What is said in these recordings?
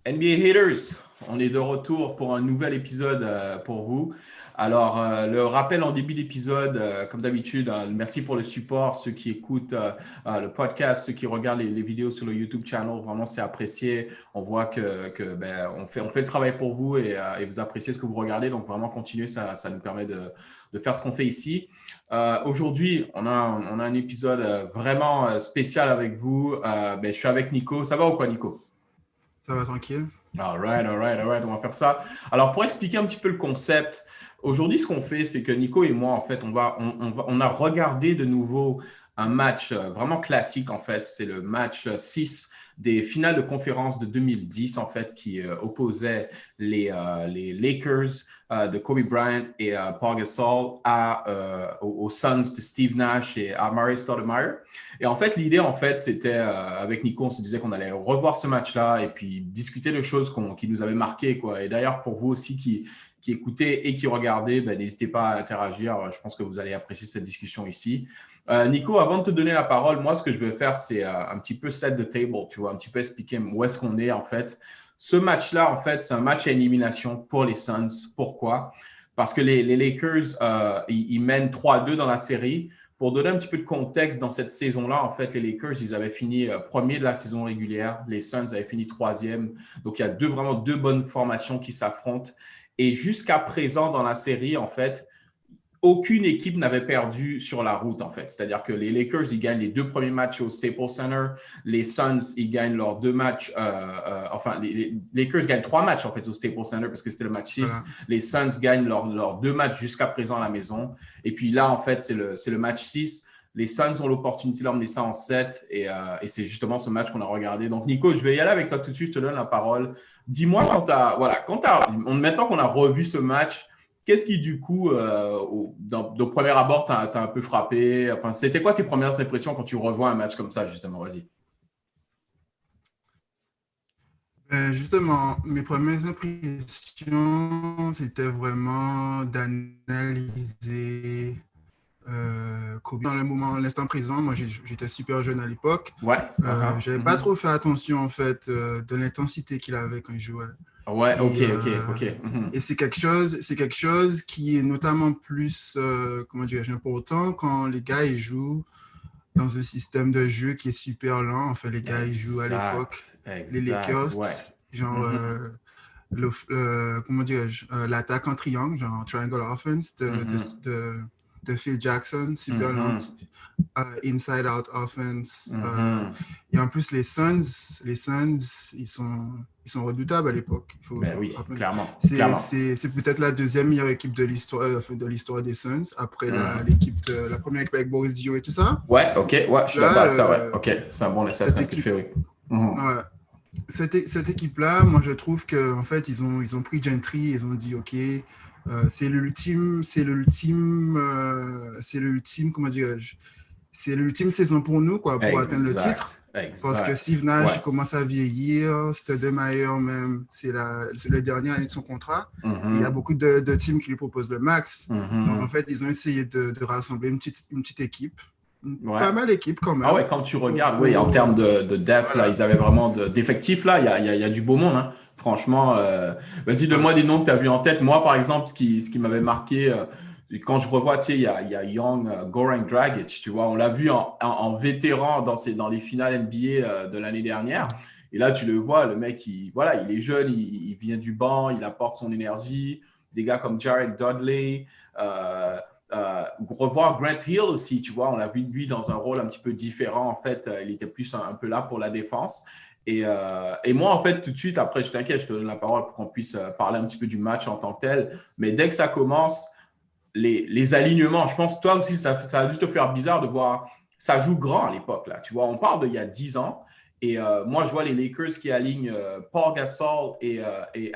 NBA Haters, on est de retour pour un nouvel épisode pour vous. Alors, le rappel en début d'épisode, comme d'habitude, merci pour le support, ceux qui écoutent le podcast, ceux qui regardent les vidéos sur le YouTube channel, vraiment c'est apprécié. On voit que on fait le travail pour vous et vous appréciez ce que vous regardez, donc vraiment continuez, ça nous permet de faire ce qu'on fait ici. Aujourd'hui, on a un épisode vraiment spécial avec vous. Je suis avec Nico. Ça va ou quoi, Nico? Ça va tranquille. All right, on va faire ça. Alors, pour expliquer un petit peu le concept, aujourd'hui, ce qu'on fait, c'est que Nico et moi, en fait, on a regardé de nouveau un match vraiment classique, en fait. C'est le match 6 des finales de conférence de 2010, en fait, qui opposait les Lakers de Kobe Bryant et Paul Gasol aux Suns de Steve Nash et à Amar'e Stoudemire. Et en fait, l'idée, en fait, c'était avec Nico, on se disait qu'on allait revoir ce match-là et puis discuter de choses qui nous avaient marqué, quoi. Et d'ailleurs, pour vous aussi qui écoutez et qui regardez, n'hésitez pas à interagir. Je pense que vous allez apprécier cette discussion ici. Nico, avant de te donner la parole, moi, ce que je vais faire, c'est un petit peu set the table, tu vois, un petit peu expliquer où est-ce qu'on est, en fait. Ce match-là, en fait, c'est un match à élimination pour les Suns. Pourquoi? Parce que les Lakers, ils mènent 3-2 dans la série. Pour donner un petit peu de contexte, dans cette saison-là, en fait, les Lakers, ils avaient fini premier de la saison régulière. Les Suns avaient fini troisième. Donc, il y a vraiment deux bonnes formations qui s'affrontent. Et jusqu'à présent, dans la série, en fait, aucune équipe n'avait perdu sur la route, en fait. C'est-à-dire que les Lakers, ils gagnent les deux premiers matchs au Staples Center. Les Suns, ils gagnent leurs deux matchs. Les Lakers gagnent trois matchs, en fait, au Staples Center parce que c'était le match 6. Voilà. Les Suns gagnent leurs deux matchs jusqu'à présent à la maison. Et puis là, en fait, c'est le match 6. Les Suns ont l'opportunité d'emmener ça en 7 et c'est justement ce match qu'on a regardé. Donc, Nico, je vais y aller avec toi tout de suite. Je te donne la parole. Dis-moi, maintenant qu'on a revu ce match, qu'est-ce qui, du coup, de premier abord, t'as un peu frappé? Enfin, c'était quoi tes premières impressions quand tu revois un match comme ça, justement? Vas-y. Justement, mes premières impressions, c'était vraiment d'analyser Kobe dans le moment, l'instant présent. Moi, j'étais super jeune à l'époque. Ouais. J'avais pas trop fait attention, en fait, de l'intensité qu'il avait quand il jouait. Ouais, ok, Et, ok. et c'est quelque chose qui est notamment plus, comment dirais-je, important quand les gars ils jouent dans un système de jeu qui est super lent. Enfin, les gars, ils jouent à l'époque, les Lakers, Ouais. genre, comment dirais-je, l'attaque en triangle, genre triangle offense de Phil Jackson, super lente, inside-out offense. Et en plus, les Suns, ils sont redoutables à l'époque. Oui, clairement, C'est, clairement. c'est, c'est peut-être la deuxième meilleure équipe de l'histoire des Suns, après Mhm. la première équipe avec Boris Dio et tout ça. Ouais, ok, ouais, je suis d'accord Là, avec ça, ouais. Ok, c'est un bon cette assessment que tu équipe, fais, oui. Mhm. ouais, cette équipe-là, moi, je trouve qu'en fait, ils ont pris Gentry, ils ont dit, OK, comment dirais-je, c'est l'ultime saison pour nous, quoi, pour atteindre le titre. Parce que Steve Nash, Ouais. il commence à vieillir, Stoudemire même, c'est le dernier année de son contrat. Et il y a Mhm. beaucoup de teams qui lui proposent le max. Donc, en Mhm. fait, ils ont essayé de rassembler une petite équipe, Ouais. pas mal d'équipes quand Ah même, ouais, quand tu pour, regardes, oui, en pour termes de depth, là, voilà, ils avaient vraiment d'effectifs, là, il y a du beau monde, hein. Franchement, vas-y, donne-moi voilà. des noms que tu as vus en tête. Moi, par exemple, ce qui m'avait marqué, quand je revois, tu sais, il y a Young Goran Dragic, tu vois, on l'a vu en vétéran dans les finales NBA de l'année dernière. Et là, tu le vois, le mec, voilà, il est jeune, il vient du banc, il apporte son énergie. Des gars comme Jared Dudley, euh, revoir Grant Hill aussi, tu vois, on l'a vu lui dans un rôle un petit peu différent. En fait, il était plus un peu là pour la défense. Et moi, en fait, tout de suite, après, je t'inquiète, je te donne la parole pour qu'on puisse parler un petit peu du match en tant que tel. Mais dès que ça commence, les alignements, je pense, toi aussi, ça a dû te faire bizarre de voir. Ça joue grand à l'époque, là. Tu vois, on parle d'il y a 10 ans. Et moi, je vois les Lakers qui alignent Paul Gasol et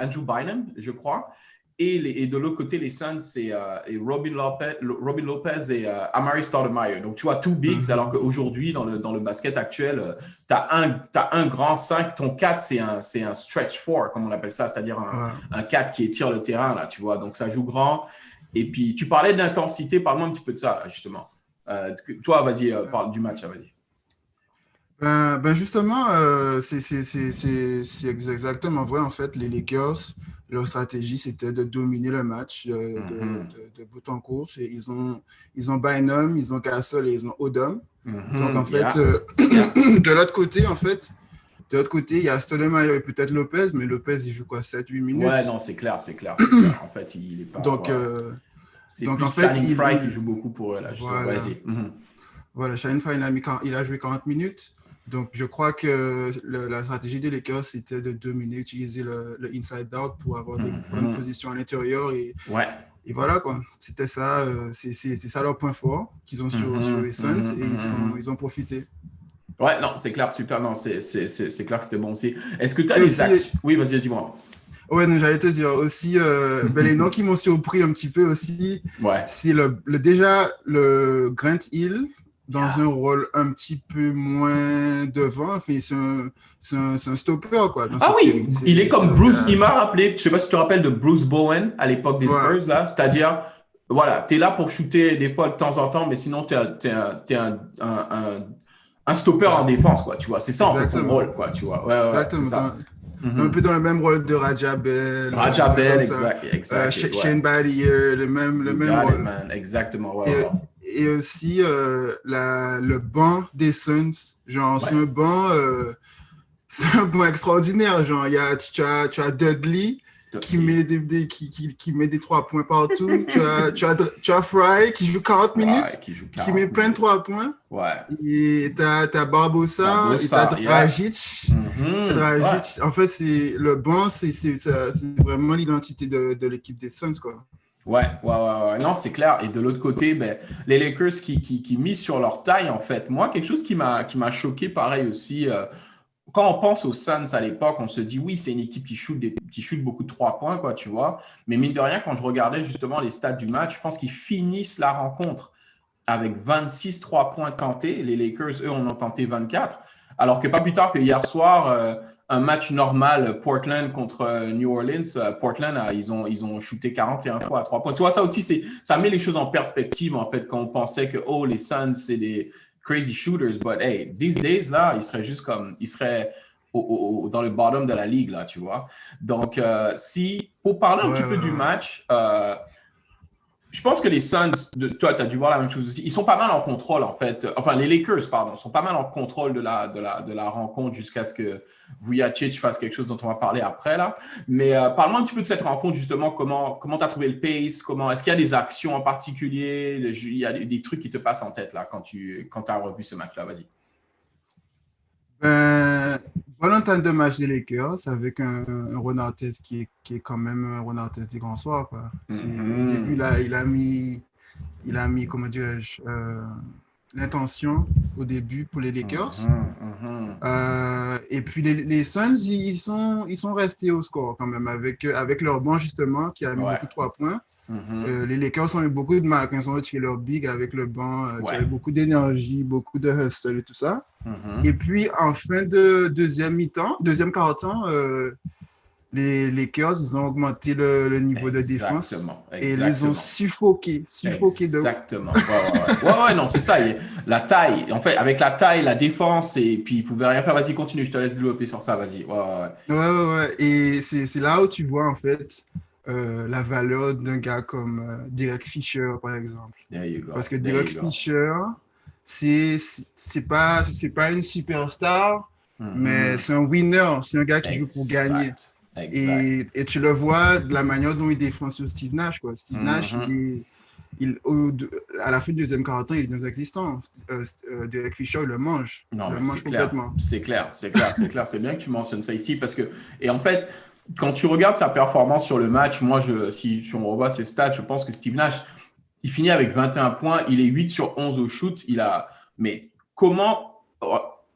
Andrew Bynum, je crois. Et de l'autre côté, les Suns, c'est Robin Lopez et Amar'e Stoudemire. Donc, tu vois, two bigs, alors Mhm. qu'aujourd'hui, dans le basket actuel, tu as un grand 5, ton 4, c'est un stretch 4, comme on appelle ça, c'est-à-dire Ouais. un 4 qui étire le terrain, là, tu vois. Donc, ça joue grand. Et puis, tu parlais d'intensité, parle-moi un petit peu de ça, là, justement. Toi, vas-y, parle du match, là, vas-y. Justement, c'est exactement vrai. En fait, les Lakers, leur stratégie, c'était de dominer le match de bout en course. Et ils ont Bynum, ils ont Castle et ils ont Odom. Donc, en fait, Yeah. Yeah. de l'autre côté, de l'autre côté, il y a Stoudemire et peut-être Lopez, mais Lopez, il joue quoi, 7-8 Ouais, minutes. non, c'est clair, c'est clair, c'est clair. En fait, il est pas. Donc, Ouais, ouais. C'est en plus fait, Channing Frye qui joue beaucoup pour eux, là, justement. voilà. Vas-y. Voilà, Shine Fine, il a joué 40 minutes. Donc, je crois que la stratégie des Lakers, c'était de dominer, utiliser le inside out pour avoir des bonnes positions à l'intérieur. Ouais. Et voilà, quoi. C'était ça. C'est ça leur point fort qu'ils ont sur les Suns et ils ont profité. Ouais, non, c'est clair, super. Non, c'est clair que c'était bon aussi. Est-ce que tu as Et des aussi, actions? Oui, vas-y, dis-moi. ouais, non, j'allais te dire aussi, les noms qui m'ont surpris un petit peu aussi, Ouais. c'est déjà le Grant Hill dans Yeah. un rôle un petit peu moins devant. Enfin, c'est un stopper, quoi, dans Ah cette oui, série. il est C'est comme un Bruce. gars. Il m'a rappelé, je sais pas si tu te rappelles de Bruce Bowen à l'époque des Ouais, Spurs, là. C'est-à-dire, voilà, tu es là pour shooter des fois de temps en temps, mais sinon, tu es un stopper en ouais, défense, quoi, tu vois. C'est ça, en fait, son exactement. rôle, quoi, tu vois. Ouais, ouais, c'est Exactement. ça. Un peu dans le même rôle de Raja Bell, Raja un peu Bell, comme ça. exact, exactly, ouais. Shane Battier, le You même got it, rôle. man. Exactement, ouais, Et, ouais. et aussi, le banc des Suns, genre, Ouais. c'est un banc extraordinaire. Genre, tu as Dudley qui Et met qui met des 3 points partout. Tu as Fry qui joue 40 Fry minutes, qui joue qui met 40 plein de minutes. 3 points. Ouais. Et tu as Barbosa et tu as Barbosa, yeah. Dragic. Ouais. Dragic. En fait, le banc, c'est vraiment l'identité de l'équipe des Suns, quoi. Ouais, ouais, ouais, ouais. Non, c'est clair. Et de l'autre côté, ben, les Lakers qui misent sur leur taille, en fait. Moi, quelque chose qui m'a choqué, pareil aussi, quand on pense aux Suns à l'époque, on se dit, oui, c'est une équipe qui shoot beaucoup de 3 points, quoi, tu vois. Mais mine de rien, quand je regardais justement les stats du match, je pense qu'ils finissent la rencontre avec 26 3 points tentés. Les Lakers, eux, en ont tenté 24. Alors que pas plus tard que hier soir, un match normal, Portland contre New Orleans, Portland, ils ont shooté 41 fois à 3 points. Tu vois, ça aussi, ça met les choses en perspective, en fait, quand on pensait que, oh, les Suns, c'est des crazy shooters. But hey, these days, là, ils seraient dans le bottom de la ligue, là, tu vois. Donc, pour parler un Ouais, petit peu ouais, du ouais. match, je pense que les Suns, toi, tu as dû voir la même chose aussi. Ils sont pas mal en contrôle, en fait. Enfin, les Lakers, pardon, sont pas mal en contrôle de la rencontre jusqu'à ce que Vujacic fasse quelque chose dont on va parler après, là. Mais parle-moi un petit peu de cette rencontre, justement. Comment tu as trouvé le pace? Est-ce qu'il y a des actions en particulier? Il y a des trucs qui te passent en tête, là, quand tu as revu ce match-là? Vas-y. Bonne entente de match des Lakers avec un Ron Artest qui est quand même un Ron Artest des grands soirs, quoi. Au début, là, il a mis comment dirais-je, l'intention au début pour les Lakers. Et puis les Suns, ils sont restés au score quand même avec leur banc justement qui a mis Ouais. beaucoup de 3 points. Les Lakers ont eu beaucoup de mal quand ils ont retiré leur big avec le banc qui Ouais. avait beaucoup d'énergie, beaucoup de hustle et tout ça. Et Mm-hmm. puis en fin de deuxième quart-temps, les Lakers, ils ont augmenté le niveau de défense Exactement. et les ont Exactement. suffoqués de. Exactement. Ouais, non, c'est ça. La taille, en fait, avec la taille, la défense, et puis ils pouvaient rien faire. Vas-y, continue, je te laisse développer sur ça. Vas-y. Ouais. Ouais. Et c'est là où tu vois en fait la valeur d'un gars comme Derek Fisher, par exemple. There you go. Parce que There Derek you go. Fisher, c'est pas une superstar, mais Mhm. c'est un winner. C'est un gars qui joue pour gagner. Exact. Exact. Et tu le vois de la manière dont il défend sur Steve Nash, quoi. Steve Nash, Mhm. à la fin du deuxième quart-temps, il est dans existence. Derek Fisher, il le mange. Non, Il le mais c'est mange clair. complètement. C'est clair. C'est clair. C'est clair. C'est bien que tu mentionnes ça ici parce que, et en fait, quand tu regardes sa performance sur le match, moi, si on revoit ses stats, je pense que Steve Nash, il finit avec 21 points. Il est 8 sur 11 au shoot. Mais comment.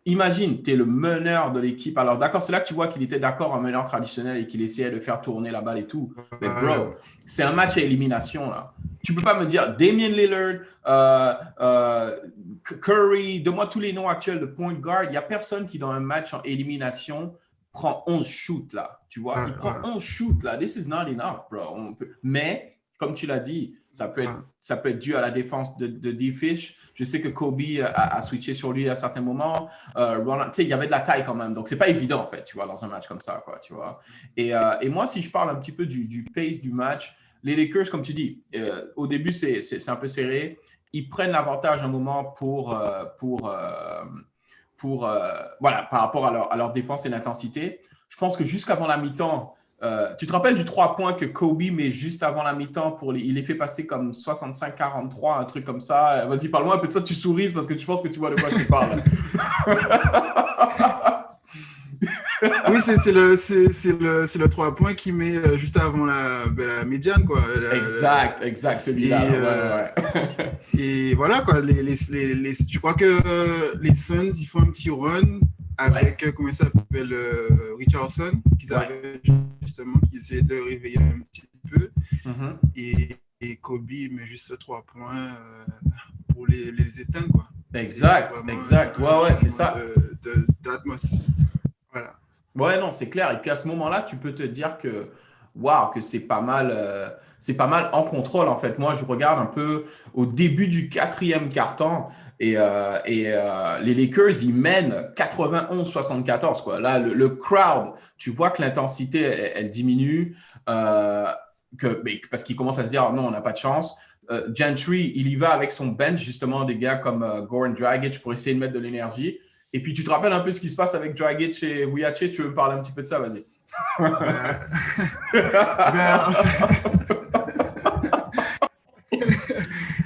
Imagine, tu es le meneur de l'équipe. Alors, d'accord, c'est là que tu vois qu'il était d'accord en meneur traditionnel et qu'il essayait de faire tourner la balle et tout. Mais, bro, c'est un match à élimination, là. Tu peux pas me dire Damian Lillard, Curry, donne-moi tous les noms actuels de point guard. Il n'y a personne qui, dans un match en élimination, prend 11 shoots, là. Tu vois, il prend 11 shoots, là. This is not enough, bro. Mais comme tu l'as dit, ça peut être dû à la défense de D-Fish. Je sais que Kobe a switché sur lui à certains moments. Ronald, il y avait de la taille quand même. Donc, c'est pas évident, en fait, tu vois, dans un match comme ça, quoi, tu vois. Et moi, si je parle un petit peu du pace du match, les Lakers, comme tu dis, au début, c'est un peu serré. Ils prennent l'avantage un moment voilà, par rapport à leur défense et l'intensité. Je pense que jusqu'avant la mi-temps, tu te rappelles du 3 points que Kobe met juste avant la mi-temps il les fait passer comme 65-43, un truc comme ça. Vas-y, parle-moi un peu de ça, tu souris parce que je pense que tu vois de quoi je parle. Oui, c'est le 3 points qu'il met juste avant la médiane, quoi. Exact, celui-là. Ouais. Et voilà, quoi. Je crois que les Suns, ils font un petit run avec, comment ça s'appelle, Richardson, qu'ils avaient justement, qui essayaient de réveiller un petit peu. Et Kobe met juste 3 points pour les éteindre, quoi. Exact. Ouais, c'est ça. D'atmosphère. Voilà. Ouais, non, c'est clair. Et puis à ce moment-là, tu peux te dire que, waouh, que c'est pas mal en contrôle, en fait. Moi, je regarde un peu au début du 4e quart-temps et les Lakers, ils mènent 91-74, quoi. Là, le crowd, tu vois que l'intensité, elle diminue parce qu'ils commencent à se dire, oh, non, on n'a pas de chance. Gentry, il y va avec son bench, justement, des gars comme Goran Dragic pour essayer de mettre de l'énergie. Et puis, tu te rappelles un peu ce qui se passe avec Dragic et Vujacic? Tu veux me parler un petit peu de ça? Vas-y.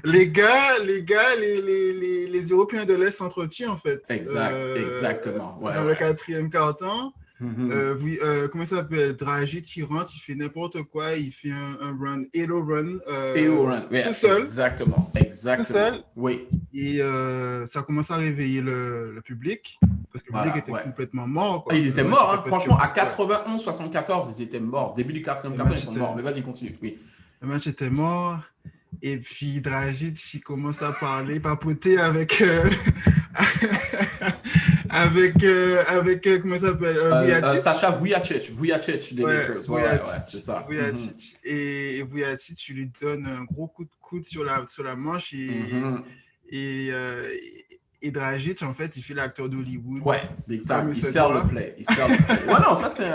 Les gars, les Européens de l'Est s'entretuent, en fait. Exactement. Ouais, dans le 4e quart-temps. Comment ça s'appelle? Dragic, il rentre, il fait n'importe quoi, il fait un run, Elo run. Tout seul. Exactement. Tout seul. Oui. Et ça commence à réveiller le public, parce que le public était complètement mort, quoi. Il était mort, hein. Franchement, à 91-74, ils étaient morts. Début du 4e quart-temps, ils sont morts. Mais vas-y, continue. Oui. Le match était mort. Et puis Dragic, il commence à parler, papoter avec comment ça s'appelle, Vujacic. Sacha Vujacic des Lakers. Ouais, c'est ça. Vujacic. Et Vujacic, tu lui donnes un gros coup de coude sur la manche et Dragic, en fait, il fait l'acteur d'Hollywood. Ouais, big time. Il sert le play. Ouais, non, ça c'est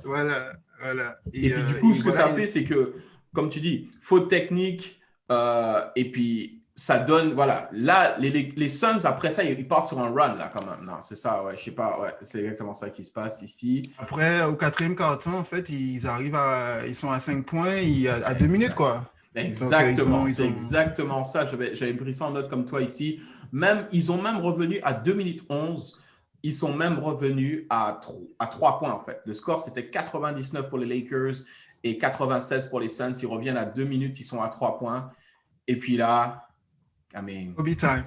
Voilà. Et puis du coup, ce que ça fait, c'est que, comme tu dis, faute technique, et puis ça donne, voilà. Là, les Suns, après ça, ils partent sur un run, là, quand même. Non, c'est ça, ouais, je sais pas, ouais, c'est exactement ça qui se passe ici. Après, au 4e quart-temps, en fait, ils sont à 5 points, à 2 minutes, quoi. Exactement, c'est exactement ça. J'avais pris ça en note comme toi ici. Ils ont même revenu à 2 minutes 11. Ils sont même revenus à 3 points, en fait. Le score, c'était 99 pour les Lakers et 96 pour les Suns. Ils reviennent à 2 minutes, ils sont à 3 points. Et puis là, Kobe time.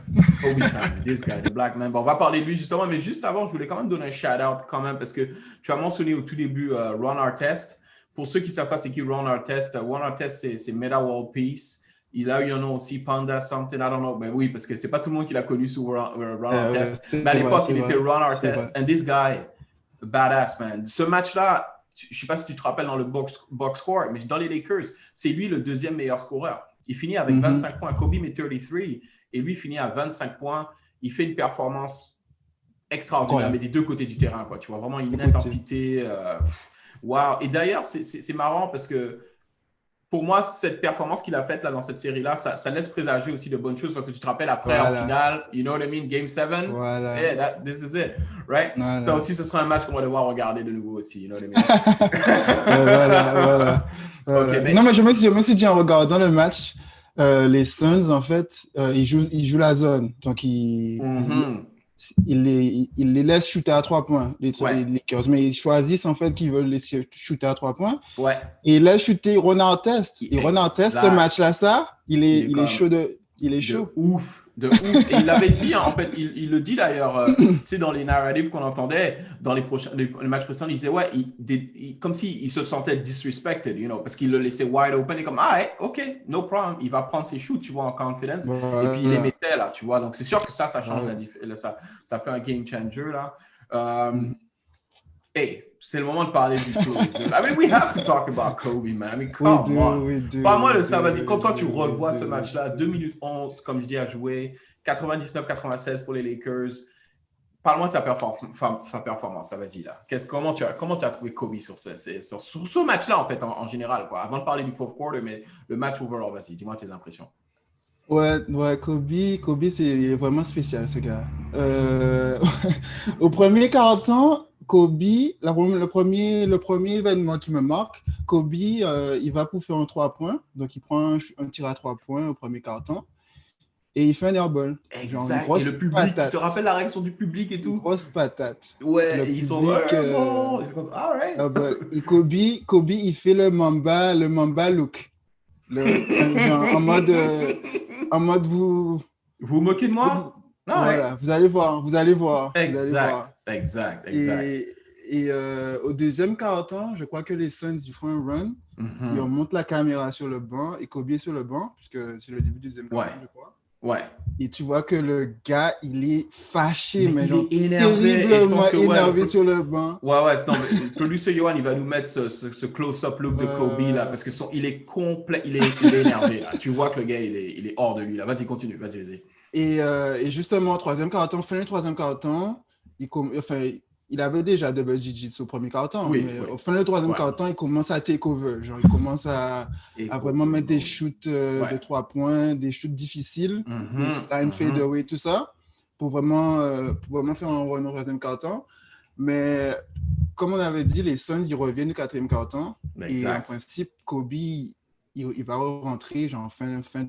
This guy, the black man. Bon, on va parler de lui justement, mais juste avant, je voulais quand même donner un shout-out quand même parce que tu as mentionné au tout début Ron Artest. Pour ceux qui ne savent pas c'est qui Ron Artest, Ron Artest, c'est Metta World Peace. Il a eu un nom aussi, Panda something, I don't know. Mais oui, parce que c'est pas tout le monde qui l'a connu sous Ron Artest. Mais à l'époque, il était Ron Artest. And this guy, badass, man. Ce match-là, je ne sais pas si tu te rappelles dans le box score, mais dans les Lakers, c'est lui le 2e meilleur scoreur. Il finit avec 25 points. Kobe met 33 et lui finit à 25 points. Il fait une performance extraordinaire, mais des deux côtés du terrain, quoi. Tu vois vraiment une intensité. Wow. Et d'ailleurs, c'est marrant parce que pour moi, cette performance qu'il a faite là, dans cette série-là, ça laisse présager aussi de bonnes choses parce que tu te rappelles après, en finale, you know what I mean, Game 7, this is it, right? Ça aussi, ce sera un match qu'on va devoir regarder de nouveau aussi, you know what I mean? Voilà. Okay, non, mais je me suis dit en regardant le match, les Suns, en fait, ils jouent la zone. Donc, ils les laissent shooter à 3 points, les Lakers. Mais ils choisissent, en fait, qu'ils veulent laisser shooter à 3 points. Ouais. Et ils laissent shooter Ron Artest. Et Ron Artest, ce match-là, il est chaud. Il est chaud. De ouf. Et il l'avait dit, hein, en fait, il le dit d'ailleurs, tu sais, dans les narratives qu'on entendait, dans les matchs précédents, il disait, ouais, comme s'il se sentait disrespected, you know, parce qu'il le laissait wide open et comme, ok, no problem, il va prendre ses shoots, tu vois, en confidence. Et puis il les mettait là, tu vois. Donc c'est sûr que ça change ça fait un game changer là. c'est le moment de parler du close. I mean, we have to talk about Kobe, man. I mean, come on. Parle-moi de ça, vas-y. Quand toi, tu revois ce match-là, 2 minutes 11, comme je dis, à jouer, 99-96 pour les Lakers. Parle-moi de sa performance, là, vas-y, là. Comment tu as trouvé Kobe sur ce match-là, en fait, en général, quoi. Avant de parler du fourth quarter, mais le match overall, vas-y, dis-moi tes impressions. Ouais, Kobe, il est vraiment spécial, ce gars. Au premier 40 ans, Kobe, le premier événement qui me marque, Kobe, il va pour faire un 3 points. Donc, il prend un tir à 3 points au premier 40 ans. Et il fait un airball. Exact. Et le public, patate. Tu te rappelles la réaction du public et tout? Une grosse patate. Ouais, ils sont bon. All right. Et Kobe, il fait le Mamba look. En mode vous moquez de moi? Voilà, vous allez voir. Exact. Et au deuxième quart-temps, je crois que les Suns, ils font un run. Ils remontent la caméra sur le banc et Kobe est sur le banc, puisque c'est le début du deuxième quart-temps, je crois. Ouais. Et tu vois que le gars, il est fâché, mais il est énervé, terriblement énervé sur le banc. Ouais, non, mais le producer Johan, il va nous mettre ce close-up look de Kobe là, parce que il est complet, il est énervé là. Tu vois que le gars, il est hors de lui là. Vas-y, continue, vas-y. Et justement, fin du troisième quart-temps, il avait déjà double digits au premier quart-temps, mais au fin du troisième quart-temps, il commence à take over. Genre, il commence à vraiment mettre des shoots de 3 points, des shoots difficiles, des line fade away, tout ça, pour vraiment faire un run au troisième quart-temps. Mais comme on avait dit, les Suns, ils reviennent du quatrième quart-temps. Et en principe, Kobe, il va rentrer genre fin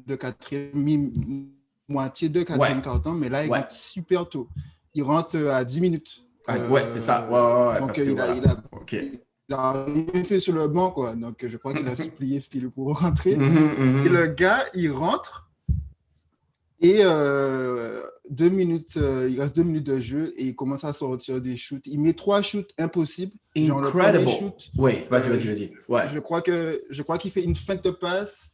de quatrième, moitié de quatrième quart-temps, mais là, il rentre super tôt. Il rentre à 10 minutes. Ouais, c'est ça. Ouais, donc, il a rien fait sur le banc, quoi. Donc, je crois qu'il a supplié Phil pour rentrer. Et le gars, il rentre et 2 minutes, il reste 2 minutes de jeu et il commence à sortir des shoots. Il met 3 shoots impossibles. Incredible. Genre le premier shoot, oui, vas-y. Ouais. Je crois qu'il fait une feinte de passe,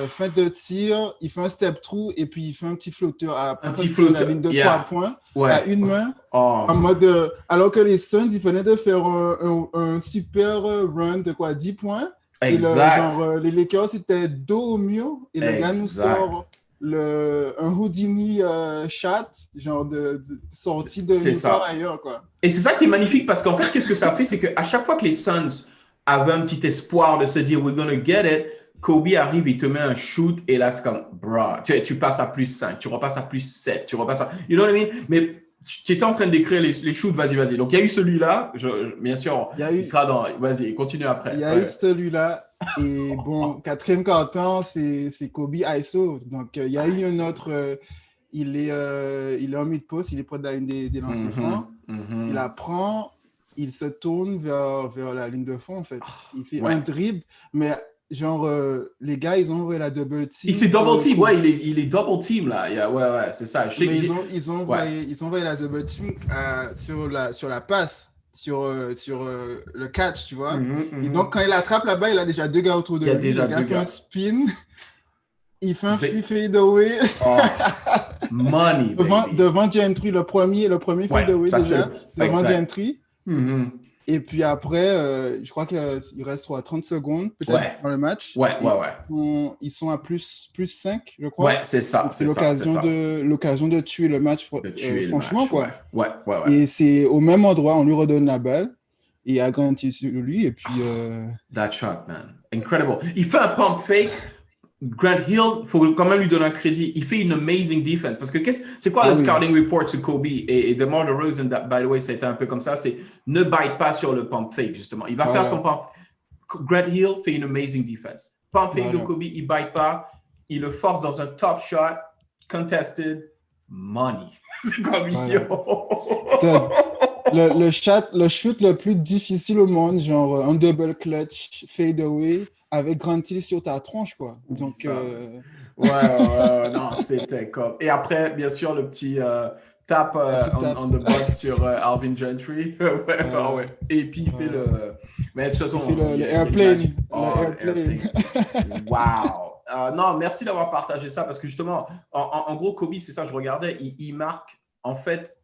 feinte de tir, il fait un step through et puis il fait un petit flotteur à la ligne de 3 points à une main. En mode, alors que les Suns, ils venaient de faire un super run de 10 points. Exact. Et les Lakers, c'était dos au mur et le gars nous sort un Houdini shot, genre de sortie de nulle part ailleurs, quoi. Et c'est ça qui est magnifique parce qu'en fait, qu'est-ce que ça fait? C'est qu'à chaque fois que les Suns avaient un petit espoir de se dire we're gonna get it, Kobe arrive, il te met un shoot et là, c'est comme, bro, tu passes à plus 5, tu repasses à plus 7, tu repasses à. You know what I mean? Mais tu étais en train d'écrire les shoots, vas-y. Donc, il y a eu celui-là, bien sûr, il sera dans. Vas-y, continue après. Il y a eu celui-là. Et bon, quatrième quart-temps, c'est Kobe ISO. Donc, il y a eu un autre. Il est en mid-post, il est près de la ligne des lancers francs. Il la prend, il se tourne vers la ligne de fond, en fait. Il fait un dribble, mais genre, les gars, ils ont envoyé la double team. Il s'est double team, il est double team, là. Ouais, c'est ça. Ils ont envoyé la double team sur la passe. Sur le catch, tu vois. Et donc, quand il attrape là-bas, il a déjà 2 gars autour de lui. Le gars fait un spin. Il fait un free fade away. Money, devant Gentry, le premier fade away déjà. Devant Gentry. Et puis après, je crois qu'il reste 30 secondes peut-être dans le match. Ils sont à plus 5, je crois. Ouais, c'est ça. C'est l'occasion de tuer le match, franchement, quoi. Ouais. Et c'est au même endroit, on lui redonne la balle et il a garanti sur lui. Et puis. That shot, man. Incredible. Il fait un pump fake. Grant Hill, il faut quand même lui donner un crédit. Il fait une amazing defense. Parce que c'est quoi le scouting report sur Kobe? Et DeMar DeRozan, by the way, ça a été un peu comme ça. C'est ne bite pas sur le pump fake, justement. Il va faire son pump. Grant Hill fait une amazing defense. Pump fake de Kobe, il bite pas. Il le force dans un top shot, contested, money. C'est comme le shoot le plus difficile au monde, genre un double clutch, fade away. Avec Grant Hill sur ta tronche, quoi. Donc, non, c'était comme. Et après, bien sûr, le petit tap on the butt sur Alvin Gentry. Et puis, il fait le. Mais de toute façon. Il fait le airplane. Wow! Non, merci d'avoir partagé ça parce que justement, en gros, Kobe, c'est ça, je regardais, il marque, en fait,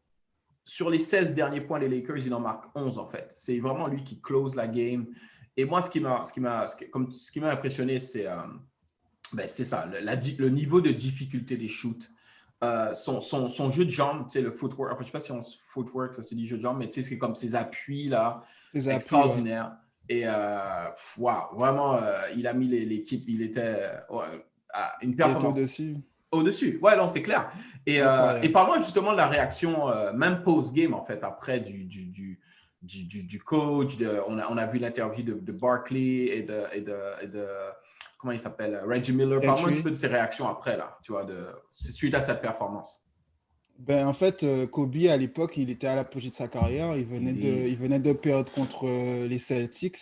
sur les 16 derniers points des Lakers, il en marque 11 en fait. C'est vraiment lui qui close la game. Et moi, ce qui m'a impressionné, c'est ça, le niveau de difficulté des shoots. Son jeu de jambes, tu sais, le footwork, enfin, je ne sais pas si on footwork, ça se dit jeu de jambes, mais tu sais, c'est comme ses appuis là, extraordinaires. Ouais. Et wow, vraiment, il a mis l'équipe, il était à une performance. Au-dessus, ouais, non, c'est clair. Et parle-moi justement de la réaction, même post-game, en fait, après du coach. On a vu l'interview de Barkley et de comment il s'appelle, Reggie Miller. Parle-moi un petit peu de ses réactions après, là, tu vois, suite à cette performance. Ben, en fait, Kobe, à l'époque, il était à l'apogée de sa carrière. Il venait de perdre contre les Celtics.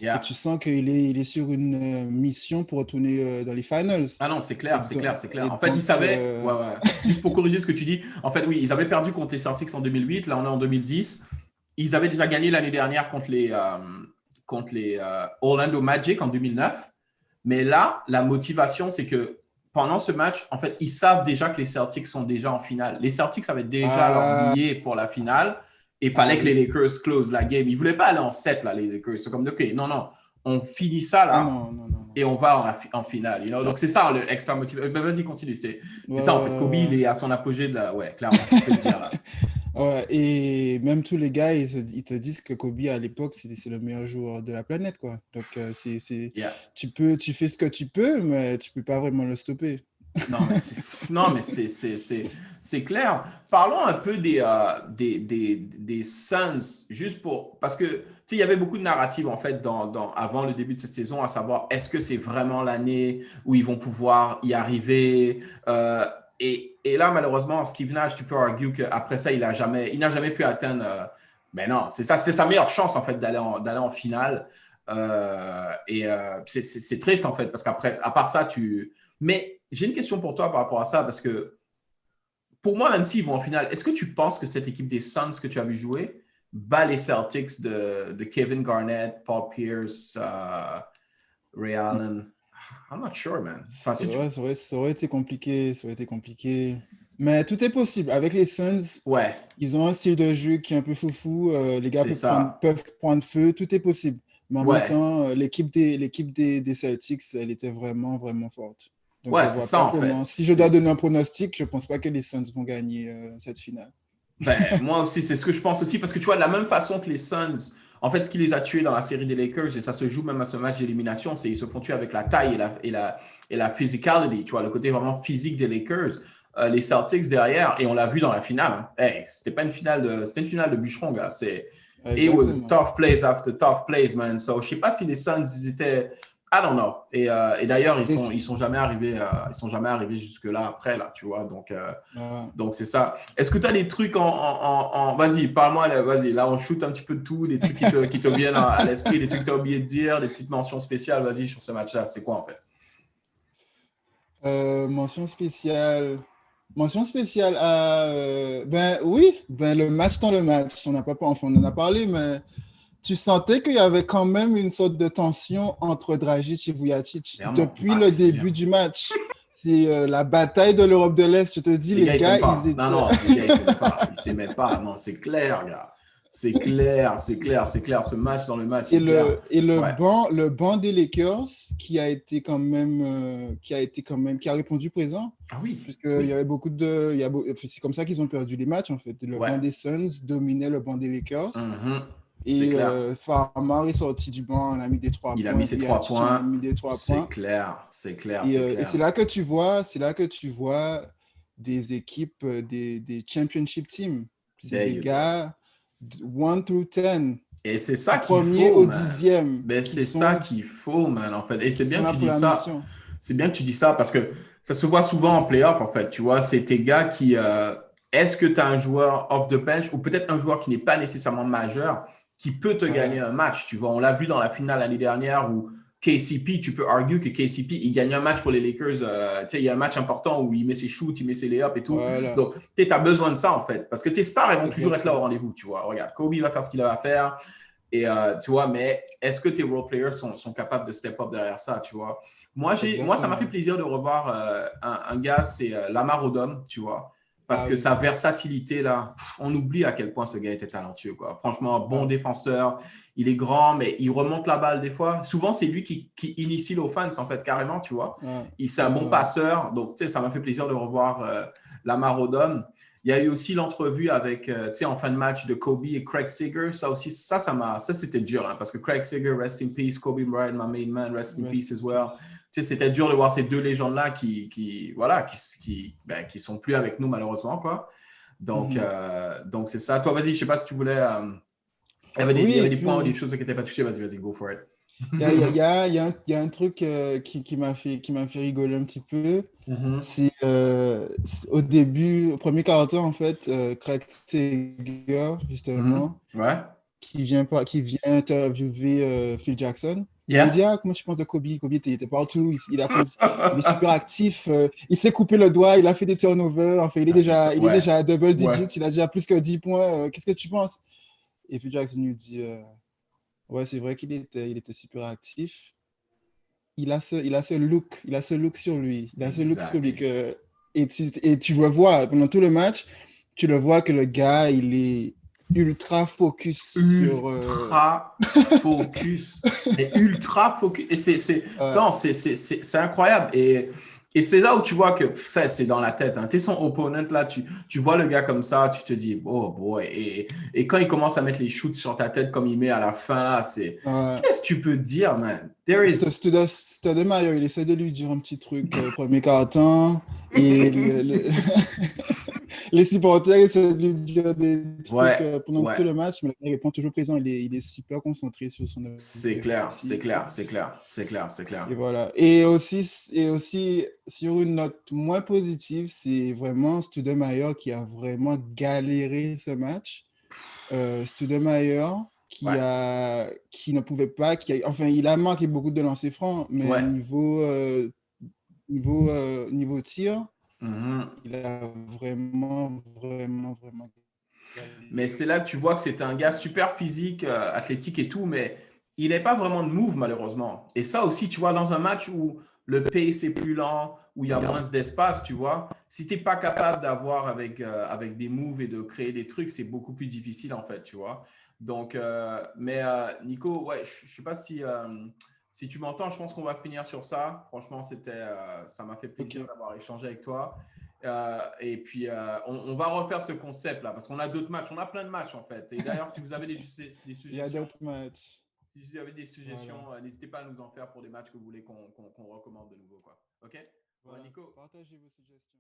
Yeah. Et tu sens qu'il est sur une mission pour retourner dans les finals. Ah non, c'est clair. En fait, il savait, juste pour corriger ce que tu dis, en fait, oui, ils avaient perdu contre les Celtics en 2008. Là, on est en 2010. Ils avaient déjà gagné l'année dernière contre les Orlando Magic en 2009. Mais là, la motivation, c'est que pendant ce match, en fait, ils savent déjà que les Celtics sont déjà en finale. Les Celtics avaient déjà leur billet pour la finale et il fallait que les Lakers close la game. Ils ne voulaient pas aller en 7, là, les Lakers. C'est comme, OK, non, on finit ça, là, et on va en finale. You know? Donc, c'est ça, le extra motivation. Ben, vas-y, continue. C'est ça, en fait. Kobe, il est à son apogée de la... Ouais, clairement, tu peux le dire, là. Ouais, et même tous les gars, ils te disent que Kobe, à l'époque, c'est le meilleur joueur de la planète, quoi. Donc, yeah. Tu fais ce que tu peux, mais tu peux pas vraiment le stopper. Non, mais c'est clair. Parlons un peu des Suns, juste pour... Parce que, tu sais, il y avait beaucoup de narratives, en fait, avant le début de cette saison, à savoir, est-ce que c'est vraiment l'année où ils vont pouvoir y arriver et là, malheureusement, Steve Nash, tu peux arguer qu'après ça, il n'a jamais pu atteindre... mais non, c'est ça, c'était sa meilleure chance, en fait, d'aller en finale. C'est triste, en fait, parce qu'après, à part ça, Mais j'ai une question pour toi par rapport à ça, parce que pour moi, même s'ils vont en finale, est-ce que tu penses que cette équipe des Suns que tu as vu jouer bat les Celtics de Kevin Garnett, Paul Pierce, Ray Allen? I'm not sure, man. Enfin, ça aurait été compliqué. Mais tout est possible. Avec les Suns, ils ont un style de jeu qui est un peu foufou. Les gars peuvent prendre feu. Tout est possible. Mais en même temps, l'équipe des Celtics, elle était vraiment, vraiment forte. Donc, c'est ça, en fait. Si je dois donner un pronostic, je ne pense pas que les Suns vont gagner cette finale. Ben, moi aussi, c'est ce que je pense aussi. Parce que tu vois, de la même façon que les Suns, en fait, ce qui les a tués dans la série des Lakers, et ça se joue même à ce match d'élimination, c'est qu'ils se font tuer avec la taille et la physicality, tu vois, le côté vraiment physique des Lakers. Les Celtics derrière, et on l'a vu dans la finale. Hein. Hey, c'était une finale de bûcheron, gars. It was tough plays after tough plays, man. So, je sais pas si les Suns, ils étaient... I don't know. Et d'ailleurs, ils sont jamais arrivés jusque-là après, là, tu vois. Donc c'est ça. Est-ce que tu as des trucs Vas-y, parle-moi, vas-y. Là, on shoot un petit peu de tout, des trucs qui te viennent à l'esprit, des trucs que tu as oublié de dire, des petites mentions spéciales. Vas-y, sur ce match-là, c'est quoi, en fait? Mention spéciale, le match dans le match. On en a parlé, mais tu sentais qu'il y avait quand même une sorte de tension entre Dragic et Vujacic depuis le début du match. C'est la bataille de l'Europe de l'Est. Je te dis, les gars, ils étaient... Non, les gars, ils s'aimaient pas. Non, c'est clair, gars. C'est clair. Ce match dans le match. Le banc des Lakers qui a répondu présent. Ah oui. Puisqu'il y avait c'est comme ça qu'ils ont perdu les matchs, en fait. Le banc des Suns dominait le banc des Lakers. Mm-hmm. Et Farmer est sorti du banc, on a mis des 3 points. Il a mis ses 3 points. C'est clair. Et c'est là que tu vois des équipes, des championship teams. C'est des gars 1 through 10. Et c'est ça qu'il faut. Premier au 10e. Mais c'est ça qu'il faut, man, en fait. Et c'est bien que tu dis ça. C'est bien que tu dis ça parce que ça se voit souvent en playoff, en fait. Tu vois, c'est tes gars qui. Est-ce que tu as un joueur off the bench ou peut-être un joueur qui n'est pas nécessairement majeur qui peut te gagner un match, tu vois. On l'a vu dans la finale l'année dernière où KCP, tu peux arguer que KCP, il gagne un match pour les Lakers. Tu sais, il y a un match important où il met ses shoots, il met ses layups et tout. Voilà. Donc, tu as besoin de ça, en fait. Parce que tes stars, elles vont toujours être là au rendez-vous, tu vois. Regarde, Kobe va faire ce qu'il a à faire. Et tu vois, mais est-ce que tes role players sont capables de step up derrière ça, tu vois. Moi, ça m'a fait plaisir de revoir un gars, c'est Lamar Odom, tu vois. Parce que sa versatilité, là, on oublie à quel point ce gars était talentueux, quoi. Franchement, bon défenseur. Il est grand, mais il remonte la balle des fois. Souvent, c'est lui qui initie l'offense, en fait, carrément, tu vois. C'est un bon passeur. Donc, tu sais, ça m'a fait plaisir de revoir Lamar Odom. Il y a eu aussi l'entrevue avec, tu sais, en fin de match de Kobe et Craig Sager. Ça aussi, ça c'était dur, hein, parce que Craig Sager, rest in peace. Kobe Bryant, my main man, rest in peace as well. Tu sais, c'était dur de voir ces deux légendes-là qui sont plus avec nous, malheureusement, quoi. Donc, donc c'est ça. Toi, vas-y, je sais pas si tu voulais. Il y avait des points ou des choses qui n'étaient pas touchées. Vas-y, go for it. Il y a un truc qui m'a fait rigoler un petit peu. C'est au début, au premier quart-temps, en fait, Craig Sager, justement, qui vient interviewer Phil Jackson. Il lui dit, comment tu penses de Kobe? Kobe, il était partout, il est super actif, il s'est coupé le doigt, il a fait des turnovers, enfin, il est déjà à double digits, il a déjà plus que 10 points, qu'est-ce que tu penses? Et Phil Jackson lui dit, ouais, c'est vrai qu'il était super actif. Il a ce look sur lui. Et tu le vois pendant tout le match, tu le vois que le gars, il est ultra focus focus. Mais ultra focus. Et c'est incroyable. Et c'est là où tu vois que ça, c'est dans la tête. Hein. Tu es son opponent, là, tu vois le gars comme ça, tu te dis, oh boy. Et quand il commence à mettre les shoots sur ta tête comme il met à la fin, c'est... Qu'est-ce que tu peux dire, man? Stoudemire, il essaie de lui dire un petit truc premier quart-temps. Et les supporters essaient de lui dire des trucs pendant tout le match, mais il répond toujours présent. Il est super concentré sur son objectif. C'est clair. Et voilà. Et aussi, sur une note moins positive, c'est vraiment Stoudemire qui a vraiment galéré ce match. Stoudemire qui ne pouvait pas, enfin, il a marqué beaucoup de lancers francs, mais niveau tir, il a vraiment galéré. Mais c'est là que tu vois que c'est un gars super physique, athlétique et tout, mais il n'est pas vraiment de move, malheureusement. Et ça aussi, tu vois, dans un match où le pace est plus lent, où il y a moins d'espace, tu vois, si tu n'es pas capable d'avoir avec des moves et de créer des trucs, c'est beaucoup plus difficile, en fait, tu vois. Donc, Nico, ouais, je ne sais pas si tu m'entends, je pense qu'on va finir sur ça. Franchement, ça m'a fait plaisir d'avoir échangé avec toi. Et puis, on va refaire ce concept-là parce qu'on a d'autres matchs. On a plein de matchs, en fait. Et d'ailleurs, si vous avez des suggestions, il y a d'autres matchs. Si vous avez des suggestions, n'hésitez pas à nous en faire pour des matchs que vous voulez qu'on recommande de nouveau, quoi. OK? Voilà. Nico. Partagez vos suggestions.